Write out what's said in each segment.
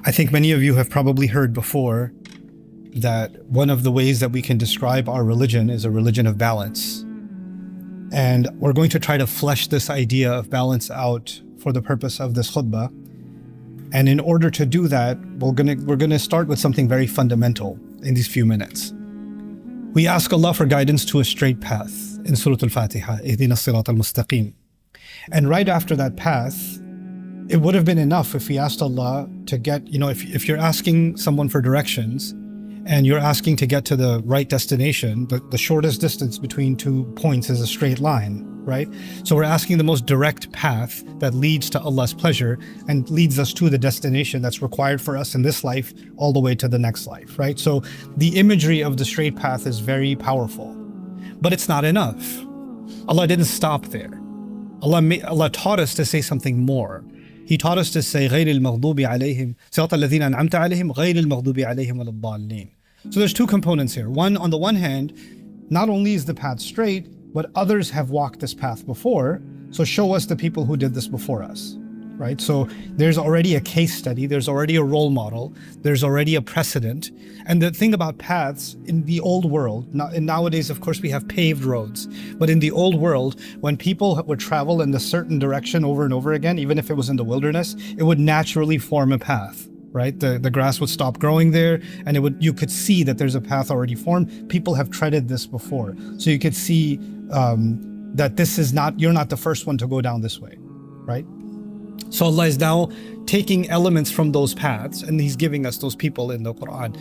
I think many of you have probably heard before that one of the ways that we can describe our religion is a religion of balance. And we're going to try to flesh this idea of balance out for the purpose of this khutbah. And in order to do that, we're gonna start with something very fundamental in these few minutes. We ask Allah for guidance to a straight path in Surah Al-Fatiha, As-Sirat al-Mustaqim. And right after that path, it would have been enough if we asked Allah to get, if you're asking someone for directions and you're asking to get to the right destination, the shortest distance between 2 points is a straight line, right? So we're asking the most direct path that leads to Allah's pleasure and leads us to the destination that's required for us in this life all the way to the next life, right? So the imagery of the straight path is very powerful, but it's not enough. Allah didn't stop there. Allah taught us to say something more. He taught us to say غير المغضوب عليهم صراط الذين أنعمت عليهم غير المغضوب عليهم ولا الضالين. So there's two components here. One, on the one hand, not only is the path straight, but others have walked this path before. So show us the people who did this before us, right? So there's already a case study, there's already a role model, there's already a precedent. And the thing about paths in the old world, nowadays of course we have paved roads, but in the old world, when people would travel in a certain direction over and over again, even if it was in the wilderness, it would naturally form a path, right? The grass would stop growing there, and you could see that there's a path already formed. People have treaded this before. So you could see that you're not the first one to go down this way, right? So Allah is now taking elements from those paths and He's giving us those people in the Quran.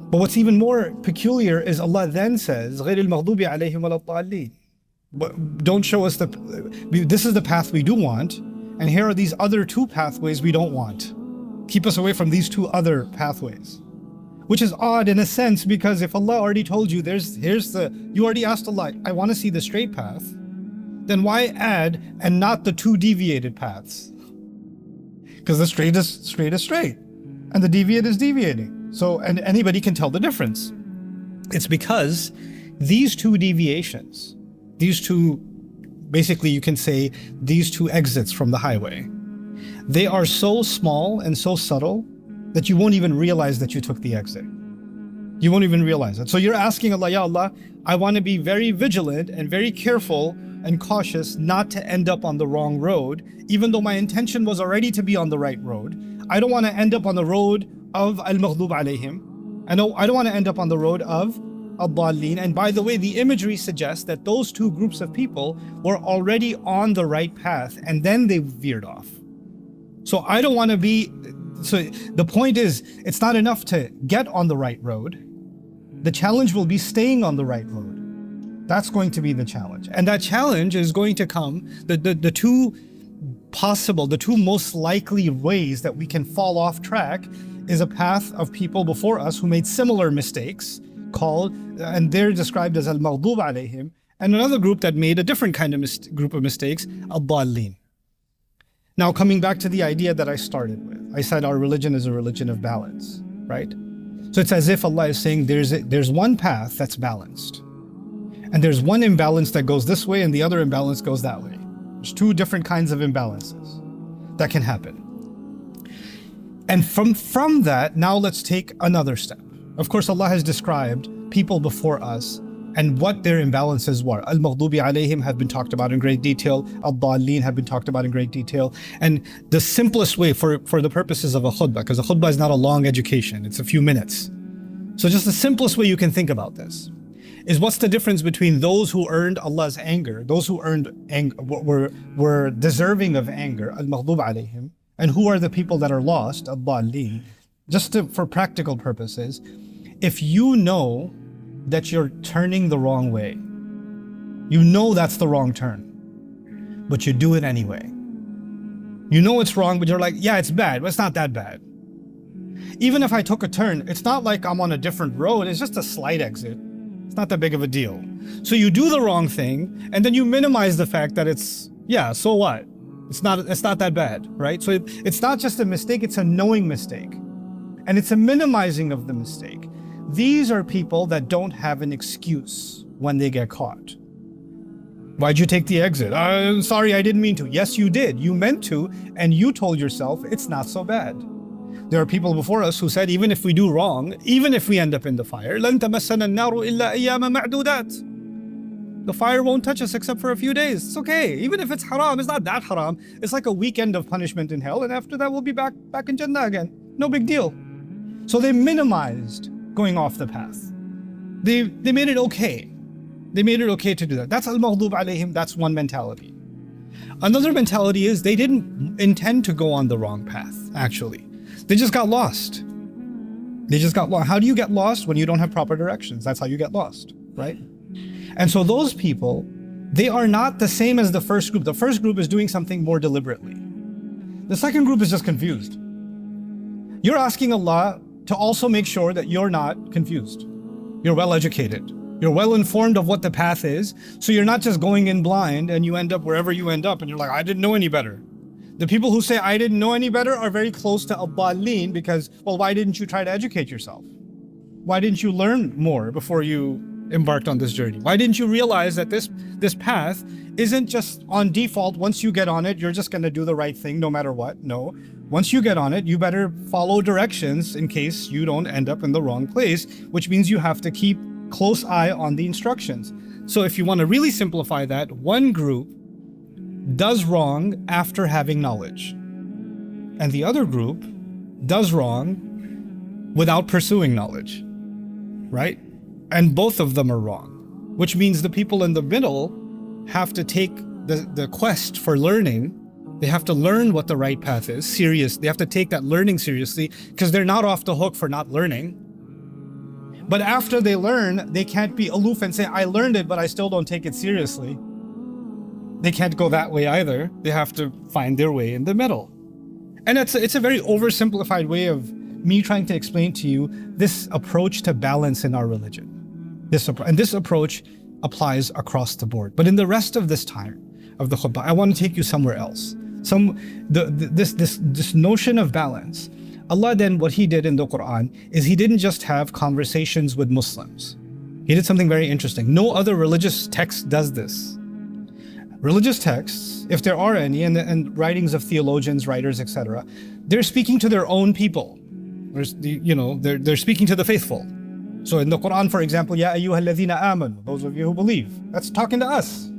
But what's even more peculiar is Allah then says, غير المغضوب عليهم ولا الضالين. Don't show us this is the path we do want, and here are these other two pathways we don't want. Keep us away from these two other pathways. Which is odd in a sense, because if Allah already told you, you already asked Allah, I want to see the straight path, then why add and not the two deviated paths? Because the straight is straight, and the deviate is deviating. So, and anybody can tell the difference. It's because these two deviations, basically you can say these two exits from the highway, they are so small and so subtle that you won't even realize that you took the exit. You won't even realize it. So you're asking Allah, Ya Allah, I want to be very vigilant and very careful and cautious not to end up on the wrong road, even though my intention was already to be on the right road. I don't want to end up on the road of al-Maghdub alayhim. I don't want to end up on the road of al-Dallin. And by the way, the imagery suggests that those two groups of people were already on the right path and then they veered off. So I don't want to be, so the point is, it's not enough to get on the right road. The challenge will be staying on the right road. That's going to be the challenge. And that challenge is going to come, the two most likely ways that we can fall off track is a path of people before us who made similar mistakes and they're described as al-Maghdub alayhim, and another group that made a different kind of group of mistakes, al-Dallin. Now coming back to the idea that I started with, I said our religion is a religion of balance, right? So it's as if Allah is saying there's one path that's balanced, and there's one imbalance that goes this way and the other imbalance goes that way. There's two different kinds of imbalances that can happen. And from that, now let's take another step. Of course, Allah has described people before us and what their imbalances were. Al-Maghdubi alayhim have been talked about in great detail. Al-Dallin have been talked about in great detail. And the simplest way for the purposes of a khutbah, because a khutbah is not a long education, it's a few minutes. So just the simplest way you can think about this is, what's the difference between those who earned Allah's anger, those who were deserving of anger, Al-Maghdub alayhim, and who are the people that are lost, Al-Dallin? For practical purposes, if you know that you're turning the wrong way, you know that's the wrong turn, but you do it anyway. You know it's wrong, but you're like, yeah, it's bad, but it's not that bad. Even if I took a turn, it's not like I'm on a different road, it's just a slight exit. It's not that big of a deal. So you do the wrong thing, and then you minimize the fact that so what? It's not that bad, right? So it's not just a mistake, it's a knowing mistake. And it's a minimizing of the mistake. These are people that don't have an excuse when they get caught. Why'd you take the exit? I'm sorry, I didn't mean to. Yes, you did. You meant to, and you told yourself it's not so bad. There are people before us who said, even if we do wrong, even if we end up in the fire, لَن تَمَسَّنَا النَّارُ إِلَّا أَيَّامًا مَعْدُودَاتٍ. The fire won't touch us except for a few days. It's okay. Even if it's haram, it's not that haram. It's like a weekend of punishment in hell, and after that we'll be back in Jannah again. No big deal. So they minimized going off the path. They made it okay. They made it okay to do that. That's al-Maghdub alayhim. That's one mentality. Another mentality is they didn't intend to go on the wrong path, actually. They just got lost. They just got lost. How do you get lost? When you don't have proper directions. That's how you get lost, right? And so those people, they are not the same as the first group. The first group is doing something more deliberately. The second group is just confused. You're asking Allah to also make sure that you're not confused. You're well educated. You're well informed of what the path is. So you're not just going in blind and you end up wherever you end up and you're like, I didn't know any better. The people who say, I didn't know any better are very close to ad-dallin because, well, why didn't you try to educate yourself? Why didn't you learn more before you embarked on this journey? Why didn't you realize that this path isn't just on default? Once you get on it, you're just going to do the right thing no matter what. No. Once you get on it, you better follow directions in case you don't end up in the wrong place, which means you have to keep close eye on the instructions. So if you want to really simplify that, one group does wrong after having knowledge, and the other group does wrong without pursuing knowledge, right? And both of them are wrong, which means the people in the middle have to take the quest for learning. They have to learn what the right path is serious. They have to take that learning seriously because they're not off the hook for not learning. But after they learn, they can't be aloof and say, I learned it, but I still don't take it seriously. They can't go that way either. They have to find their way in the middle. And it's a very oversimplified way of me trying to explain to you this approach to balance in our religion. This approach applies across the board. But in the rest of this time of the khutbah, I want to take you somewhere else. This notion of balance. Allah then, what He did in the Quran is He didn't just have conversations with Muslims. He did something very interesting. No other religious text does this. Religious texts, if there are any, and writings of theologians, writers, etc., they're speaking to their own people. They're speaking to the faithful. So in the Quran, for example, Ya ayyuha alladhina amanu, those of you who believe, that's talking to us.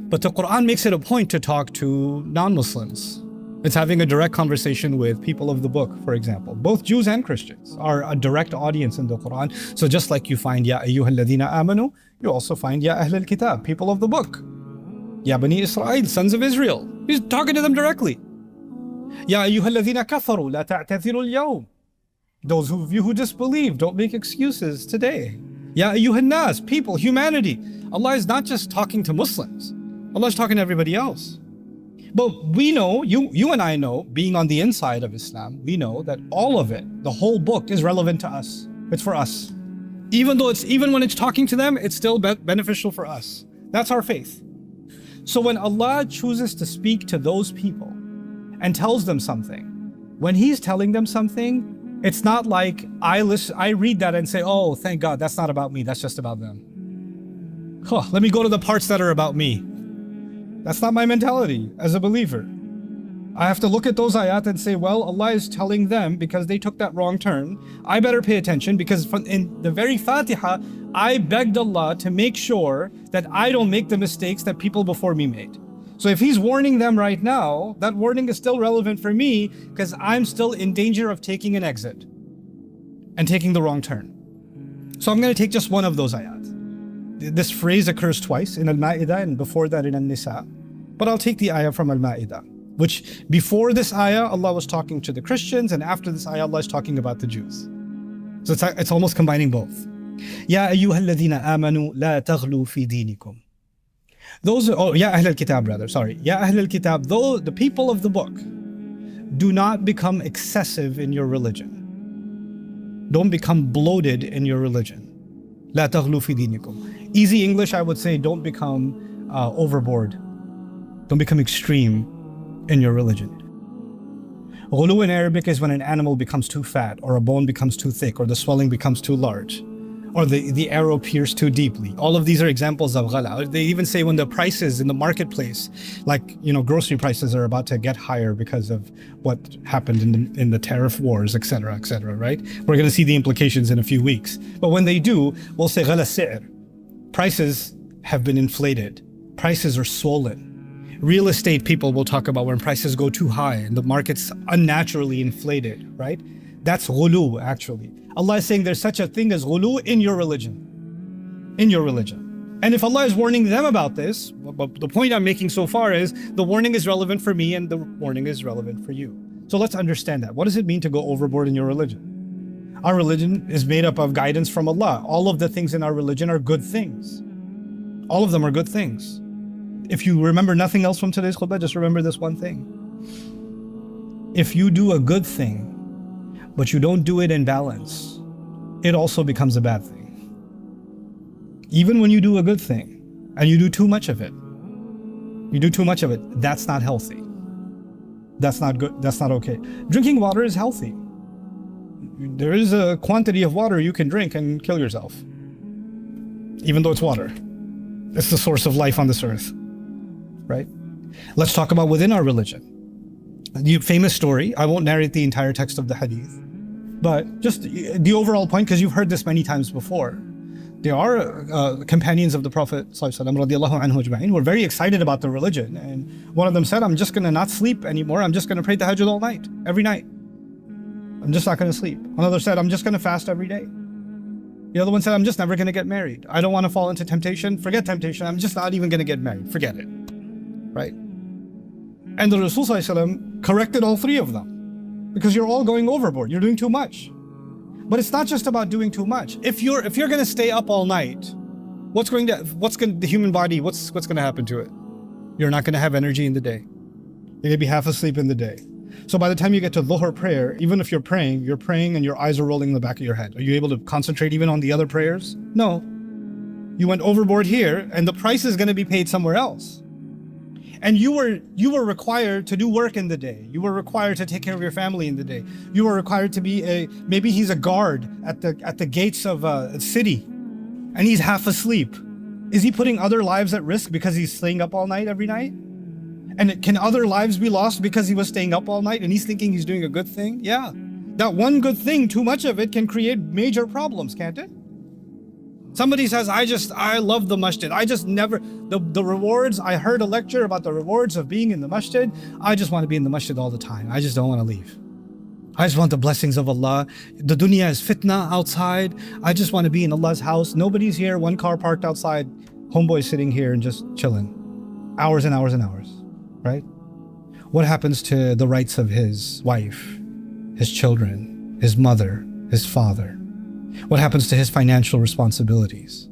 But the Quran makes it a point to talk to non-Muslims. It's having a direct conversation with people of the book, for example. Both Jews and Christians are a direct audience in the Quran. So just like you find Ya ayyuha alladhina amanu, you also find Ya ahl al-kitab, people of the book. Ya bani Israel, sons of Israel. He's talking to them directly. Ya ayyuha alladhina kafaru, la ta'tathiru al-yawm. Those of you who disbelieve, don't make excuses today. Ya ayyuhan nas, people, humanity. Allah is not just talking to Muslims. Allah is talking to everybody else. But we know, you and I know, being on the inside of Islam, we know that all of it, the whole book, is relevant to us. It's for us. Even when it's talking to them, it's still beneficial for us. That's our faith. So when Allah chooses to speak to those people and tells them something, when He's telling them something, it's not like I read that and say, oh, thank God, that's not about me, that's just about them. Let me go to the parts that are about me. That's not my mentality as a believer. I have to look at those ayat and say, well, Allah is telling them because they took that wrong turn. I better pay attention because in the very Fatiha, I begged Allah to make sure that I don't make the mistakes that people before me made. So if He's warning them right now, that warning is still relevant for me because I'm still in danger of taking an exit and taking the wrong turn. So I'm going to take just one of those ayat. This phrase occurs twice in Al-Ma'idah and before that in An-Nisa. But I'll take the ayah from Al-Ma'idah, which before this ayah, Allah was talking to the Christians, and after this ayah, Allah is talking about the Jews. So it's almost combining both. Ya ayyuha alladhina amanu la taghlu fi dinikum. Ya ahl al-kitab rather, sorry. Ya ahl al-kitab, though the people of the book, do not become excessive in your religion. Don't become bloated in your religion. La taghlu fi dinikum. Easy English, I would say, don't become overboard. Don't become extreme in your religion. Ghulu in Arabic is when an animal becomes too fat, or a bone becomes too thick, or the swelling becomes too large. or the arrow pierced too deeply. All of these are examples of ghala. They even say when the prices in the marketplace, like, grocery prices are about to get higher because of what happened in the tariff wars, etc., right? We're going to see the implications in a few weeks. But when they do, we'll say ghala si'r. Prices have been inflated. Prices are swollen. Real estate people will talk about when prices go too high and the market's unnaturally inflated, right? That's ghulu, actually. Allah is saying there's such a thing as ghulu in your religion. In your religion. And if Allah is warning them about this, the point I'm making so far is the warning is relevant for me and the warning is relevant for you. So let's understand that. What does it mean to go overboard in your religion? Our religion is made up of guidance from Allah. All of the things in our religion are good things. All of them are good things. If you remember nothing else from today's khutbah, just remember this one thing. If you do a good thing, but you don't do it in balance, it also becomes a bad thing. Even when you do a good thing and you do too much of it, that's not healthy. That's not good. That's not okay. Drinking water is healthy. There is a quantity of water you can drink and kill yourself. Even though it's water. It's the source of life on this earth. Right? Let's talk about within our religion. The famous story, I won't narrate the entire text of the hadith, but just the overall point, because you've heard this many times before. There are companions of the Prophet ﷺ who were very excited about the religion. And one of them said, I'm just going to not sleep anymore. I'm just going to pray tahajjud all night, every night. I'm just not going to sleep. Another said, I'm just going to fast every day. The other one said, I'm just never going to get married. I don't want to fall into temptation. Forget temptation. I'm just not even going to get married. Forget it. Right? And the Rasul ﷺ corrected all three of them, because you're all going overboard. You're doing too much. But it's not just about doing too much. If you're going to stay up all night, the human body, what's going to happen to it? You're not going to have energy in the day. You're going to be half asleep in the day. So by the time you get to Dhuhr prayer, even if you're praying and your eyes are rolling in the back of your head. Are you able to concentrate even on the other prayers? No. You went overboard here, and the price is going to be paid somewhere else. And you were required to do work in the day. You were required to take care of your family in the day. You were required to be maybe he's a guard at the gates of a city, and he's half asleep. Is he putting other lives at risk because he's staying up all night every night? And can other lives be lost because he was staying up all night and he's thinking he's doing a good thing? Yeah. That one good thing, too much of it can create major problems, can't it? Somebody says, I love the masjid. The rewards, I heard a lecture about the rewards of being in the masjid. I just want to be in the masjid all the time. I just don't want to leave. I just want the blessings of Allah. The dunya is fitna outside. I just want to be in Allah's house. Nobody's here. One car parked outside. Homeboy sitting here and just chilling. Hours and hours and hours. Right? What happens to the rights of his wife, his children, his mother, his father? What happens to his financial responsibilities?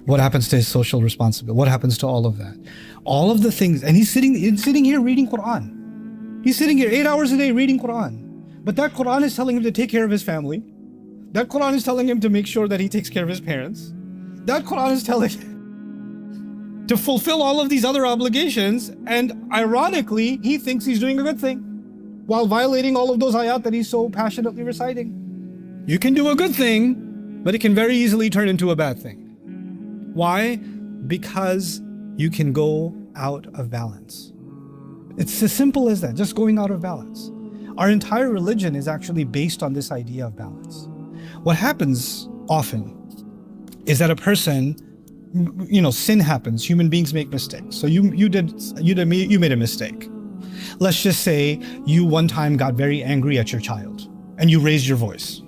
What happens to his social responsibility? What happens to all of that? All of the things, and he's sitting here reading Quran. He's sitting here 8 hours a day reading Quran. But that Quran is telling him to take care of his family. That Quran is telling him to make sure that he takes care of his parents. That Quran is telling him to fulfill all of these other obligations, and ironically, he thinks he's doing a good thing while violating all of those ayat that he's so passionately reciting. You can do a good thing, but it can very easily turn into a bad thing. Why? Because you can go out of balance. It's as simple as that, just going out of balance. Our entire religion is actually based on this idea of balance. What happens often is that a person, sin happens, human beings make mistakes. So you made a mistake. Let's just say you one time got very angry at your child and you raised your voice.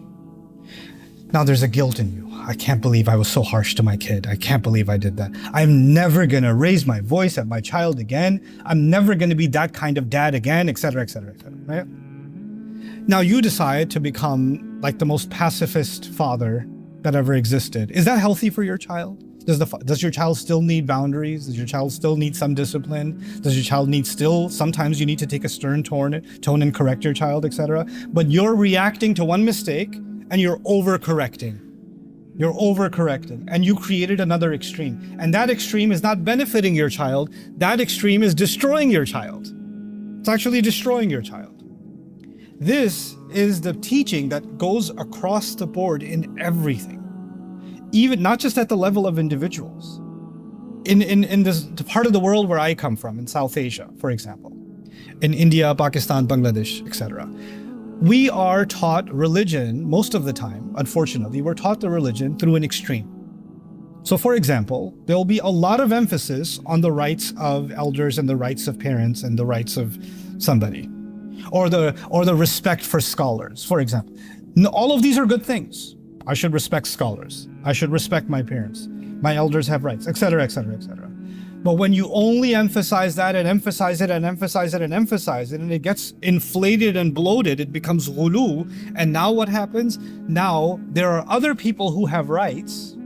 Now there's a guilt in you. I can't believe I was so harsh to my kid. I can't believe I did that. I'm never gonna raise my voice at my child again. I'm never gonna be that kind of dad again, etc., etc., etc., right? Now you decide to become like the most pacifist father that ever existed. Is that healthy for your child? Does your child still need boundaries? Does your child still need some discipline? Does your child sometimes you need to take a stern tone and correct your child, etc.? But you're reacting to one mistake and you're overcorrecting. You're overcorrecting, and you created another extreme. And that extreme is not benefiting your child. That extreme is destroying your child. It's actually destroying your child. This is the teaching that goes across the board in everything. even not just at the level of individuals. In this part of the world where I come from, in South Asia, for example, in India, Pakistan, Bangladesh, etc., we are taught religion most of the time. Unfortunately, we're taught the religion through an extreme. So, for example, there will be a lot of emphasis on the rights of elders and the rights of parents and the rights of somebody, or the respect for scholars, for example. All of these are good things. I should respect scholars. I should respect my parents. My elders have rights, etc., etc., etc. But when you only emphasize that and emphasize it and emphasize it and emphasize it, and it gets inflated and bloated, it becomes ghulu. And now what happens? Now there are other people who have rights,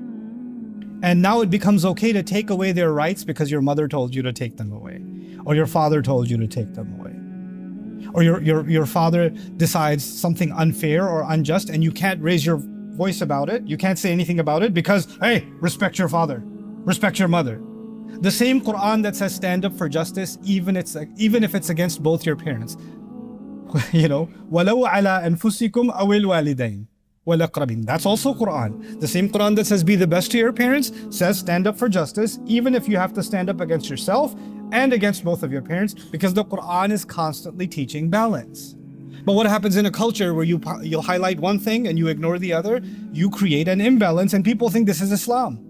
and now it becomes okay to take away their rights because your mother told you to take them away, or your father told you to take them away, or your father decides something unfair or unjust, and you can't raise your voice about it. You can't say anything about it because, hey, respect your father, respect your mother. The same Quran that says stand up for justice, even if it's against both your parents. You know, وَلَوْ عَلَىٰ أَنفُسِكُمْ أَوِ الْوَالِدَيْنِ وَالْأَقْرَبِينَ. That's also Quran. The same Quran that says be the best to your parents says stand up for justice, even if you have to stand up against yourself and against both of your parents, because the Quran is constantly teaching balance. But what happens in a culture where you'll highlight one thing and you ignore the other? You create an imbalance, and people think this is Islam.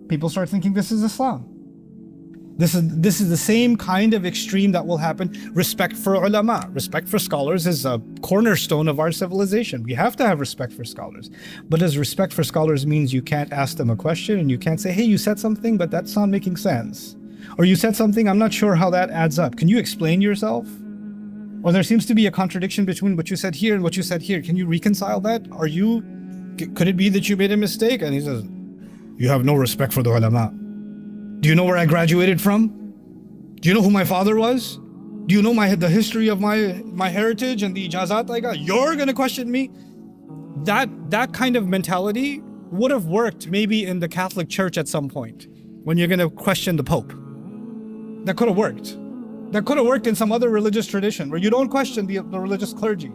People start thinking this is Islam. This is the same kind of extreme that will happen. Respect for ulama, respect for scholars is a cornerstone of our civilization. We have to have respect for scholars. But does respect for scholars means you can't ask them a question and you can't say, hey, you said something, but that's not making sense. Or you said something, I'm not sure how that adds up. Can you explain yourself? Or there seems to be a contradiction between what you said here and what you said here. Can you reconcile that? Could it be that you made a mistake? And he says, you have no respect for the ulama. Do you know where I graduated from? Do you know who my father was? Do you know the history of my heritage and the ijazat I got? You're gonna question me? That kind of mentality would have worked maybe in the Catholic Church at some point, when you're gonna question the Pope. That could have worked. That could have worked in some other religious tradition where you don't question the religious clergy.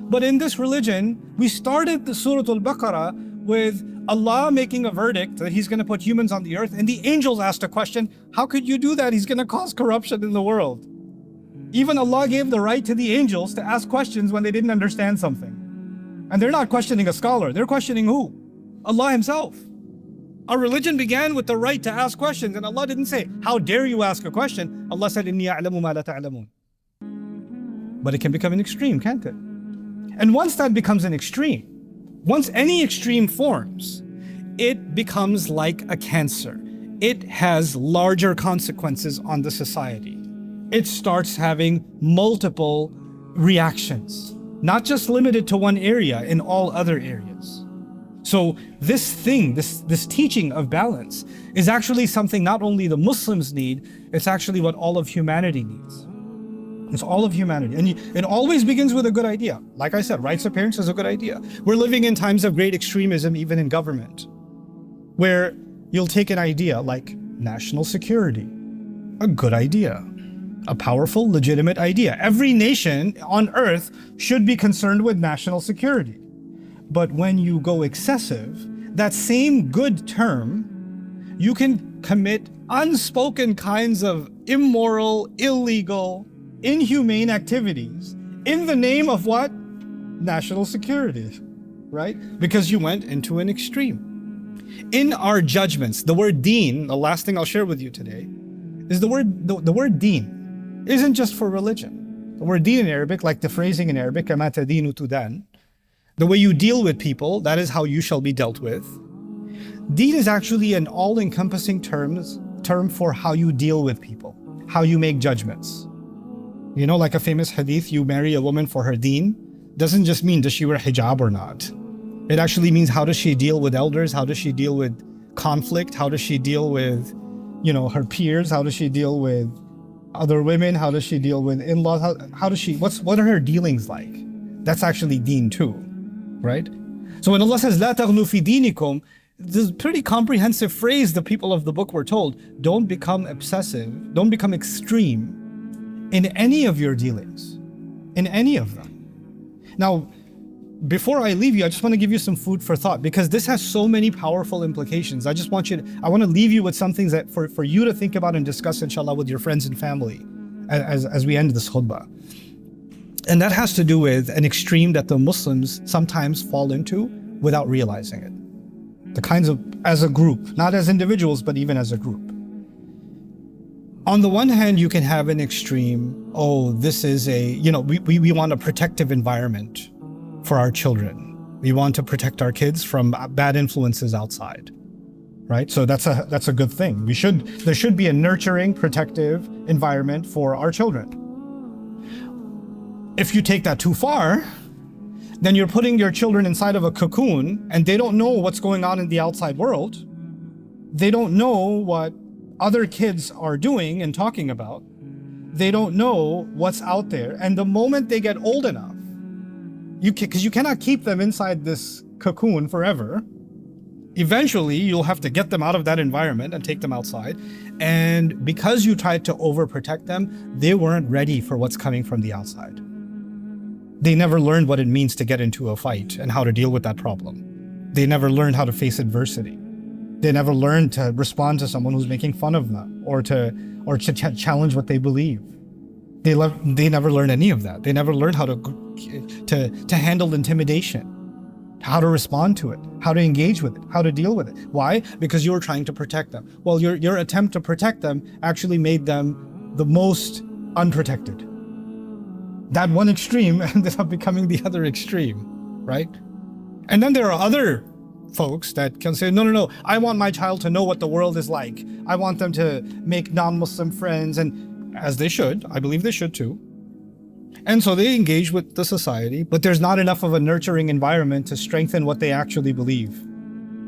But in this religion, we started the Surah Al-Baqarah with Allah making a verdict that He's going to put humans on the earth, and the angels asked a question, how could you do that? He's going to cause corruption in the world. Even Allah gave the right to the angels to ask questions when they didn't understand something. And they're not questioning a scholar, they're questioning who? Allah Himself. Our religion began with the right to ask questions, and Allah didn't say, how dare you ask a question? Allah said, إِنِّي أَعْلَمُ مَا لَا تَعْلَمُونَ. But it can become an extreme, can't it? And once that becomes an extreme, once any extreme forms, it becomes like a cancer. It has larger consequences on the society. It starts having multiple reactions, not just limited to one area, in all other areas. So this teaching of balance is actually something not only the Muslims need, it's actually what all of humanity needs. It's all of humanity. And it always begins with a good idea. Like I said, rights of parents is a good idea. We're living in times of great extremism, even in government, where you'll take an idea like national security, a good idea, a powerful, legitimate idea. Every nation on earth should be concerned with national security. But when you go excessive, that same good term, you can commit unspoken kinds of immoral, illegal, inhumane activities in the name of what? National security, right? Because you went into an extreme. In our judgments, the word deen, the last thing I'll share with you today, is the word deen isn't just for religion. The word deen in Arabic, like the phrasing in Arabic, كَمَا تَدِينُ تُدَانُ, the way you deal with people, that is how you shall be dealt with. Deen is actually an all-encompassing term for how you deal with people, how you make judgments. You know, like a famous hadith, you marry a woman for her deen, doesn't just mean does she wear hijab or not. It actually means how does she deal with elders, how does she deal with conflict, how does she deal with, her peers, how does she deal with other women, how does she deal with in-laws, what are her dealings like? That's actually deen too, right? So when Allah says, لا تغلوا في دينكم, this is a pretty comprehensive phrase the people of the book were told. Don't become obsessive, don't become extreme in any of your dealings, in any of them. Now, before I leave you, I just want to give you some food for thought, because this has so many powerful implications. I want to leave you with some things that for you to think about and discuss, inshallah, with your friends and family as we end this khutbah. And that has to do with an extreme that the Muslims sometimes fall into without realizing it. The kinds of, as a group, not as individuals, but even as a group. On the one hand, you can have an extreme, this is we want a protective environment for our children. We want to protect our kids from bad influences outside, right? So that's a good thing. There should be a nurturing, protective environment for our children. If you take that too far, then you're putting your children inside of a cocoon, and they don't know what's going on in the outside world. They don't know what other kids are doing and talking about. They don't know what's out there. And the moment they get old enough, because you cannot keep them inside this cocoon forever, eventually you'll have to get them out of that environment and take them outside. And because you tried to overprotect them, they weren't ready for what's coming from the outside. They never learned what it means to get into a fight and how to deal with that problem. They never learned how to face adversity. They never learned to respond to someone who's making fun of them or to challenge what they believe. They never learned any of that. They never learned how to handle intimidation, how to respond to it, how to engage with it, how to deal with it. Why? Because you were trying to protect them. Well, your attempt to protect them actually made them the most unprotected. That one extreme ended up becoming the other extreme, right? And then there are other folks that can say, no, I want my child to know what the world is like. I want them to make non-Muslim friends, and as they should, I believe they should too. And so they engage with the society, but there's not enough of a nurturing environment to strengthen what they actually believe,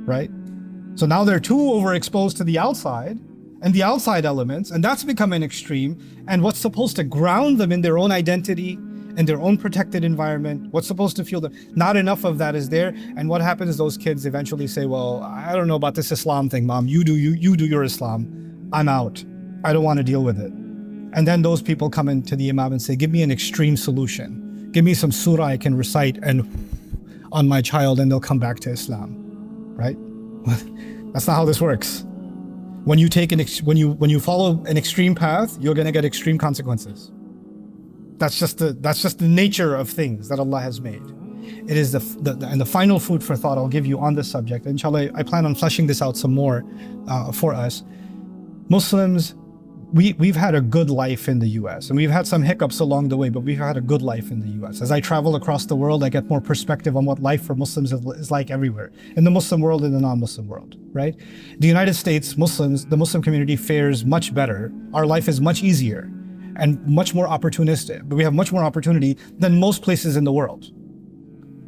right? So now they're too overexposed to the outside and the outside elements, and that's become an extreme. And what's supposed to ground them in their own identity and their own protected environment, what's supposed to fuel them, not enough of that is there. And what happens is those kids eventually say, well, I don't know about this Islam thing, Mom. You do your Islam. I'm out. I don't want to deal with it. And then those people come into the Imam and say, give me an extreme solution. Give me some surah I can recite and on my child, and they'll come back to Islam, right? That's not how this works. When you when you follow an extreme path, you're going to get extreme consequences. That's just the nature of things that Allah has made. It is the final food for thought I'll give you on this subject. Inshallah, I plan on fleshing this out some more for us. Muslims, we've had a good life in the US, and we've had some hiccups along the way, but we've had a good life in the US. As I travel across the world, I get more perspective on what life for Muslims is like everywhere, in the Muslim world and the non-Muslim world, right? The United States, Muslims, the Muslim community fares much better. Our life is much easier and much more opportunistic, but we have much more opportunity than most places in the world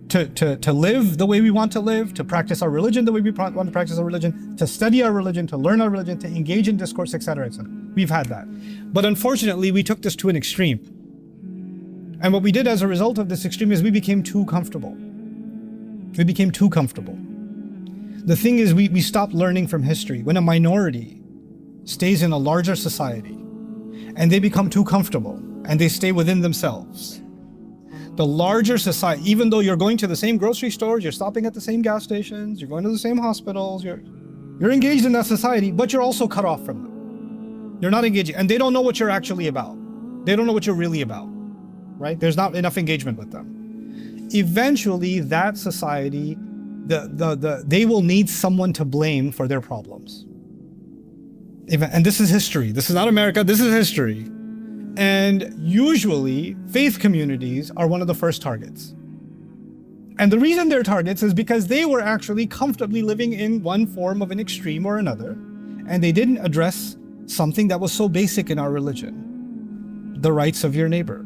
to live the way we want to live, to practice our religion the way we want to practice our religion, to study our religion, to learn our religion, to engage in discourse, etc., etc. We've had that. But unfortunately, we took this to an extreme. And what we did as a result of this extreme is we became too comfortable. We became too comfortable. The thing is, we stopped learning from history. When a minority stays in a larger society and they become too comfortable and they stay within themselves, the larger society, even though you're going to the same grocery stores, you're stopping at the same gas stations, you're going to the same hospitals, you're engaged in that society, but you're also cut off from them. You're not engaging, and they don't know what you're actually about. They don't know what you're really about, right? There's not enough engagement with them. Eventually, that society, they will need someone to blame for their problems. And this is history. This is not America, this is history. And usually, faith communities are one of the first targets. And the reason they're targets is because they were actually comfortably living in one form of an extreme or another, and they didn't address something that was so basic in our religion: the rights of your neighbor.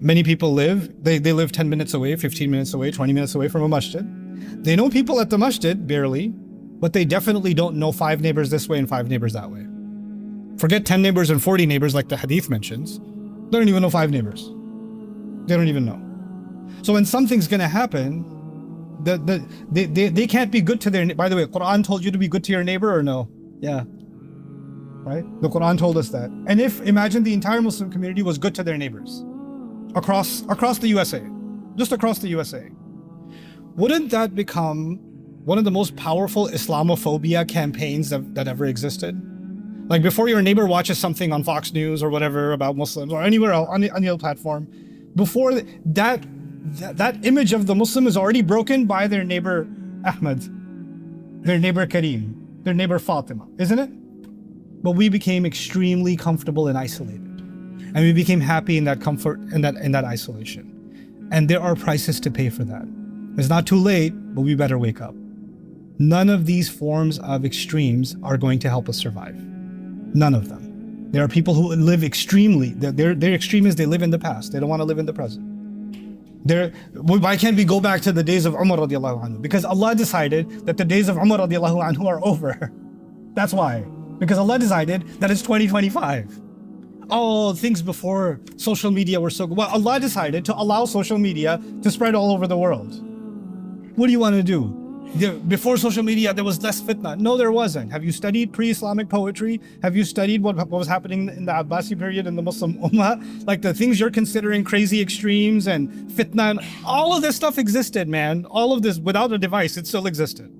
Many people they live 10 minutes away, 15 minutes away, 20 minutes away from a masjid. They know people at the masjid, barely, but they definitely don't know 5 neighbors this way and 5 neighbors that way. Forget 10 neighbors and 40 neighbors like the hadith mentions. They don't even know 5 neighbors. They don't even know. So when something's going to happen, they can't be good to their neighbor. By the way, Quran told you to be good to your neighbor or no? Yeah. Right? The Quran told us that. And imagine the entire Muslim community was good to their neighbors across the USA, just across the USA. wouldn't that become one of the most powerful Islamophobia campaigns that ever existed? Like before your neighbor watches something on Fox News or whatever about Muslims or anywhere else on any other platform, before that image of the Muslim is already broken by their neighbor Ahmed, their neighbor Kareem, their neighbor Fatima, isn't it? But we became extremely comfortable and isolated. And we became happy in that comfort and in that isolation. And there are prices to pay for that. It's not too late, but we better wake up. None of these forms of extremes are going to help us survive. None of them. There are people who live extremely, they're extremists, they live in the past. They don't want to live in the present. Why can't we go back to the days of Umar radiallahu anhu? Because Allah decided that the days of Umar radiallahu anhu are over. That's why. Because Allah decided that it's 2025. Oh, things before social media were so good. Well, Allah decided to allow social media to spread all over the world. What do you want to do? Before social media, there was less fitna. No, there wasn't. Have you studied pre-Islamic poetry? Have you studied what was happening in the Abbasi period in the Muslim Ummah? Like the things you're considering crazy extremes and fitna, and all of this stuff existed, man. All of this, without a device, it still existed.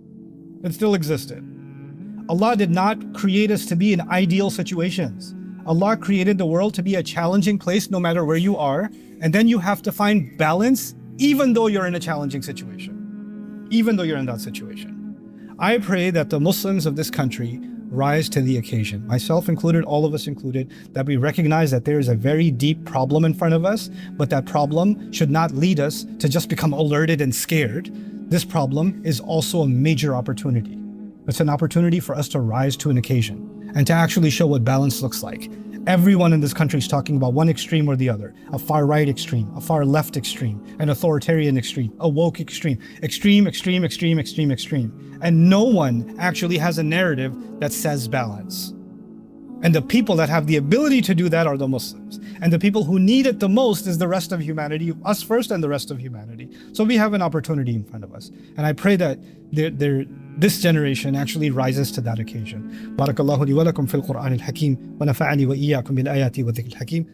It still existed. Allah did not create us to be in ideal situations. Allah created the world to be a challenging place no matter where you are. And then you have to find balance even though you're in a challenging situation. Even though you're in that situation. I pray that the Muslims of this country rise to the occasion, myself included, all of us included, that we recognize that there is a very deep problem in front of us, but that problem should not lead us to just become alerted and scared. This problem is also a major opportunity. It's an opportunity for us to rise to an occasion and to actually show what balance looks like. Everyone in this country is talking about one extreme or the other, a far right extreme, a far left extreme, an authoritarian extreme, a woke extreme, extreme. And no one actually has a narrative that says balance. And the people that have the ability to do that are the Muslims. And the people who need it the most is the rest of humanity, us first and the rest of humanity. So we have an opportunity in front of us. And I pray that this generation actually rises to that occasion. Barakallahu li wa lakum fil Qur'an al-Hakim wa nafa'ani wa iyyakum bil ayati wa dhikr al-Hakim.